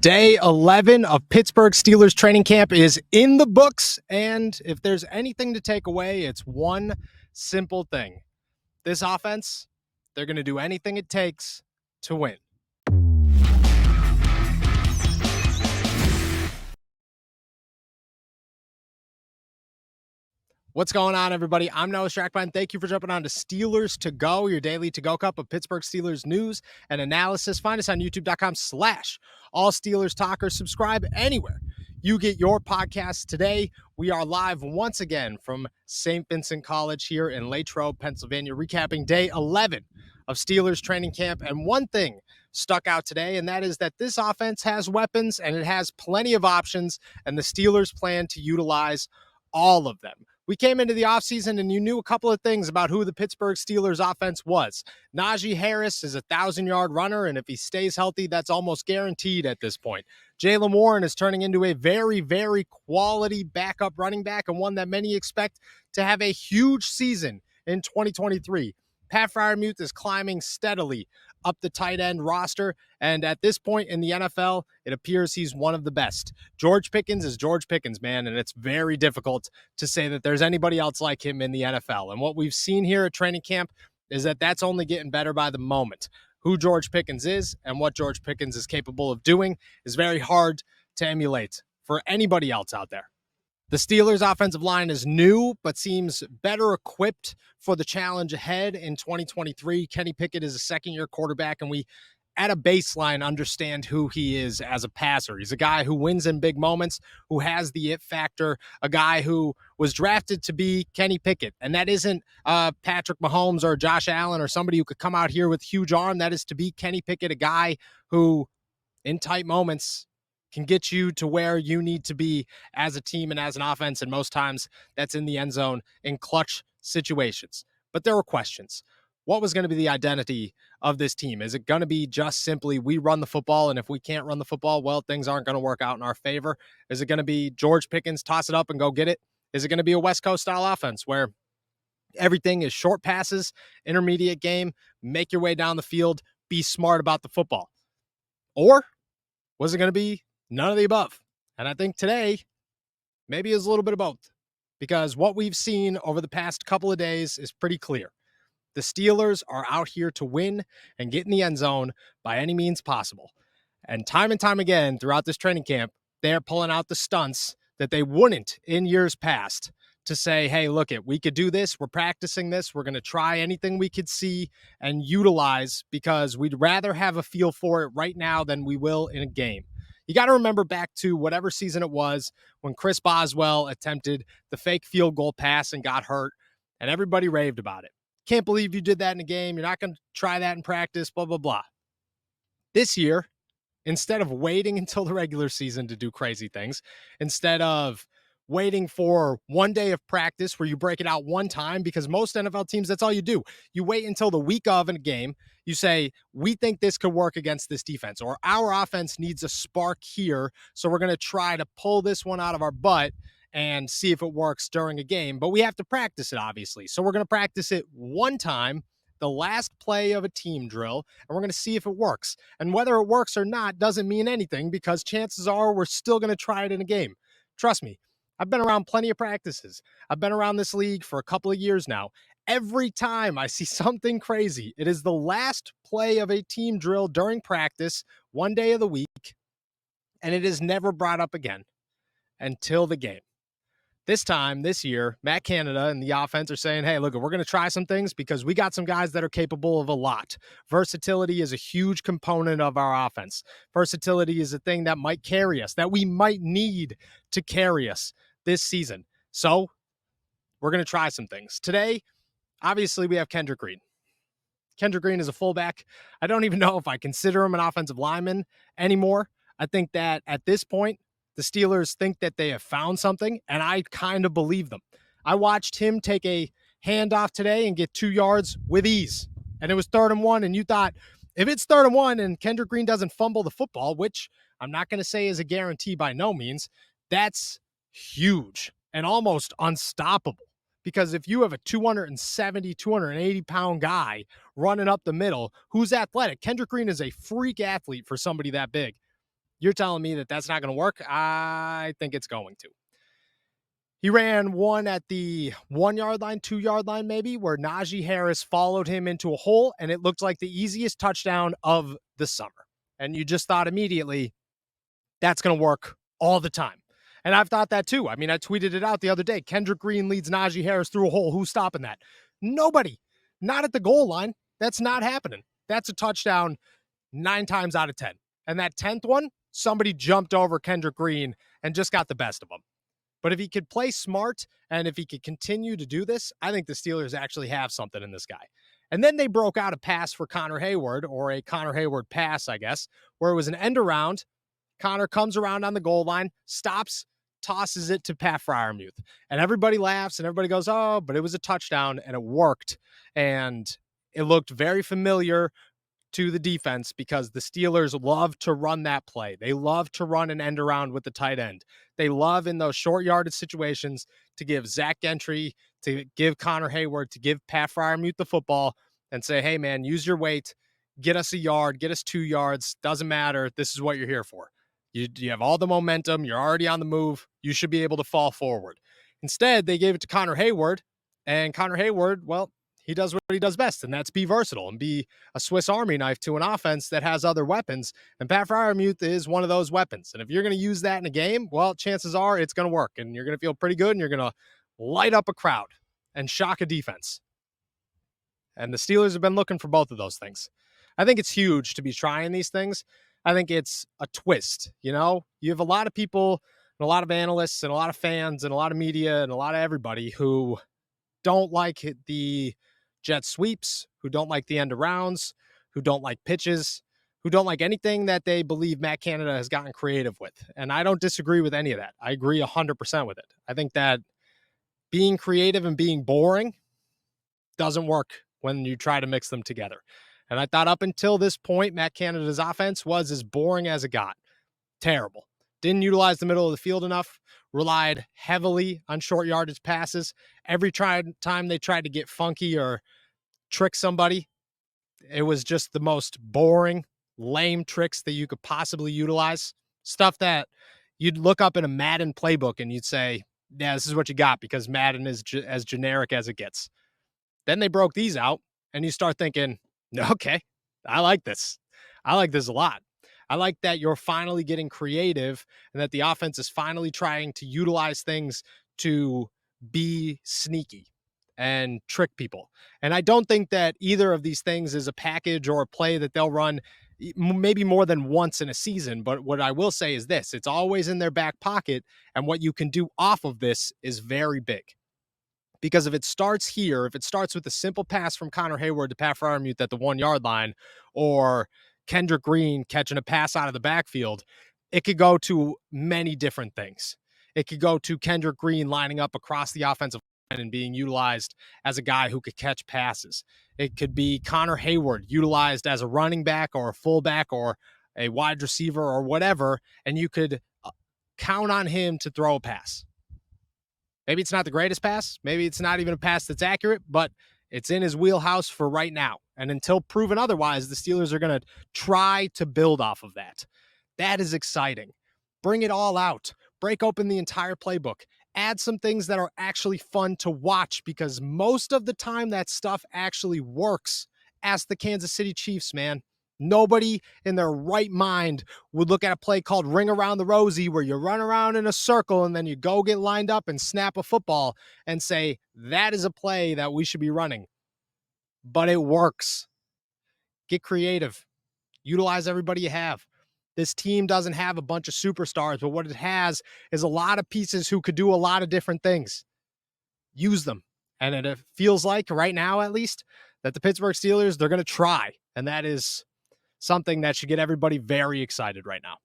Day 11 of Pittsburgh Steelers training camp is in the books, and if there's anything to take away, it's one simple thing. This offense, they're going to do anything it takes to win. What's going on, everybody? I'm Noah Strackbein. Thank you for jumping on to Steelers to Go, your daily to-go cup of Pittsburgh Steelers news and analysis. Find us on youtube.com/allsteelerstalkers. Subscribe anywhere you get your podcasts. Today, we are live once again from St. Vincent College here in Latrobe, Pennsylvania, recapping day 11 of Steelers training camp. And one thing stuck out today, and that is that this offense has weapons and it has plenty of options, and the Steelers plan to utilize all of them. We came into the offseason and you knew a couple of things about who the Pittsburgh Steelers offense was. Najee Harris is a 1,000-yard runner, and if he stays healthy, that's almost guaranteed at this point. Jaylen Warren is turning into a very, very quality backup running back, and one that many expect to have a huge season in 2023. Pat Freiermuth is climbing steadily up the tight end roster, and at this point in the NFL, it appears he's one of the best. George Pickens is George Pickens, man, and it's very difficult to say that there's anybody else like him in the NFL. And what we've seen here at training camp is that that's only getting better by the moment. Who George Pickens is and what George Pickens is capable of doing is very hard to emulate for anybody else out there. The Steelers' offensive line is new, but seems better equipped for the challenge ahead in 2023. Kenny Pickett is a second-year quarterback, and we, at a baseline, understand who he is as a passer. He's a guy who wins in big moments, who has the it factor, a guy who was drafted to be Kenny Pickett. And that isn't Patrick Mahomes or Josh Allen or somebody who could come out here with a huge arm. That is to be Kenny Pickett, a guy who, in tight moments, can get you to where you need to be as a team and as an offense, and most times that's in the end zone in clutch situations. But there were questions. What was going to be the identity of this team? Is it going to be just simply we run the football, and if we can't run the football, well, things aren't going to work out in our favor? Is it going to be George Pickens, toss it up and go get it? Is it going to be a West Coast style offense where everything is short passes, intermediate game, make your way down the field, be smart about the football? Or was it going to be none of the above? And I think today, maybe it's a little bit of both, because what we've seen over the past couple of days is pretty clear. The Steelers are out here to win and get in the end zone by any means possible. And time again throughout this training camp, they're pulling out the stunts that they wouldn't in years past to say, hey, look it, we could do this. We're practicing this. We're going to try anything we could see and utilize, because we'd rather have a feel for it right now than we will in a game. You got to remember back to whatever season it was when Chris Boswell attempted the fake field goal pass and got hurt, and everybody raved about it. Can't believe you did that in a game. You're not going to try that in practice, blah, blah, blah. This year, instead of waiting until the regular season to do crazy things, instead of waiting for one day of practice where you break it out one time, because most NFL teams, that's all you do. You wait until the week of in a game. You say, we think this could work against this defense, or our offense needs a spark here, so we're going to try to pull this one out of our butt and see if it works during a game. But we have to practice it, obviously. So we're going to practice it one time, the last play of a team drill, and we're going to see if it works. And whether it works or not doesn't mean anything, because chances are we're still going to try it in a game. Trust me. I've been around plenty of practices. I've been around this league for a couple of years now. Every time I see something crazy, it is the last play of a team drill during practice, one day of the week, and it is never brought up again until the game. This time, this year, Matt Canada and the offense are saying, hey, look, we're going to try some things because we got some guys that are capable of a lot. Versatility is a huge component of our offense. Versatility is a thing that might carry us, that we might need to carry us this season. So we're going to try some things. Today, obviously, we have Kendrick Green. Kendrick Green is a fullback. I don't even know if I consider him an offensive lineman anymore. I think that at this point, the Steelers think that they have found something, and I kind of believe them. I watched him take a handoff today and get 2 yards with ease, and it was 3rd and 1, and you thought, if it's 3rd and 1 and Kendrick Green doesn't fumble the football, which I'm not going to say is a guarantee by no means, that's huge and almost unstoppable. Because if you have a 270, 280-pound guy running up the middle who's athletic, Kendrick Green is a freak athlete for somebody that big. You're telling me that that's not going to work? I think it's going to. He ran one at the 1 yard line, 2 yard line, maybe, where Najee Harris followed him into a hole, and it looked like the easiest touchdown of the summer. And you just thought immediately, that's going to work all the time. And I've thought that too. I mean, I tweeted it out the other day. Kendrick Green leads Najee Harris through a hole. Who's stopping that? Nobody. Not at the goal line. That's not happening. That's a touchdown 9 times out of 10. And that 10th one, somebody jumped over Kendrick Green and just got the best of him. But if he could play smart and if he could continue to do this, I think the Steelers actually have something in this guy. And then they broke out a pass for Connor Hayward, or a Connor Hayward pass, I guess, where it was an end around. Connor comes around on the goal line, stops, tosses it to Pat Freiermuth. And everybody laughs and everybody goes, oh, but it was a touchdown and it worked. And it looked very familiar to the defense because the Steelers love to run that play. They love to run an end around with the tight end. They love in those short yardage situations to give Zach Gentry, to give Connor Hayward, to give Pat Freiermuth the football and say, hey, man, use your weight, get us a yard, get us 2 yards. Doesn't matter. This is what you're here for. You have all the momentum. You're already on the move. You should be able to fall forward. Instead, they gave it to Connor Hayward, and Connor Hayward, well, he does what he does best, and that's be versatile and be a Swiss Army knife to an offense that has other weapons. And Pat Freiermuth is one of those weapons. And if you're going to use that in a game, well, chances are it's going to work, and you're going to feel pretty good, and you're going to light up a crowd and shock a defense. And the Steelers have been looking for both of those things. I think it's huge to be trying these things. I think it's a twist. You know, you have a lot of people and a lot of analysts and a lot of fans and a lot of media and a lot of everybody who don't like the jet sweeps, who don't like the end arounds, who don't like pitches, who don't like anything that they believe Matt Canada has gotten creative with. And I don't disagree with any of that. I agree 100% with it. I think that being creative and being boring doesn't work when you try to mix them together. And I thought up until this point, Matt Canada's offense was as boring as it got. Terrible. Didn't utilize the middle of the field enough, relied heavily on short yardage passes. Every time they tried to get funky or trick somebody, it was just the most boring, lame tricks that you could possibly utilize. Stuff that you'd look up in a Madden playbook and you'd say, yeah, this is what you got because Madden is as generic as it gets. Then they broke these out and you start thinking, okay, I like this. I like this a lot. I like that you're finally getting creative and that the offense is finally trying to utilize things to be sneaky and trick people. And I don't think that either of these things is a package or a play that they'll run maybe more than once in a season. But what I will say is this, it's always in their back pocket. And what you can do off of this is very big. Because if it starts here, if it starts with a simple pass from Connor Hayward to Pat Freiermuth at the 1 yard line, or Kendrick Green catching a pass out of the backfield, it could go to many different things. It could go to Kendrick Green lining up across the offensive line and being utilized as a guy who could catch passes. It could be Connor Hayward utilized as a running back or a fullback or a wide receiver or whatever, and you could count on him to throw a pass. Maybe it's not the greatest pass. Maybe it's not even a pass that's accurate, but it's in his wheelhouse for right now. And until proven otherwise, the Steelers are going to try to build off of that. That is exciting. Bring it all out. Break open the entire playbook. Add some things that are actually fun to watch because most of the time that stuff actually works. Ask the Kansas City Chiefs, man. Nobody in their right mind would look at a play called Ring Around the Rosie where you run around in a circle and then you go get lined up and snap a football and say, that is a play that we should be running. But it works. Get creative. Utilize everybody you have. This team doesn't have a bunch of superstars, but what it has is a lot of pieces who could do a lot of different things. Use them. And it feels like right now, at least, that the Pittsburgh Steelers, they're going to try. And that is something that should get everybody very excited right now.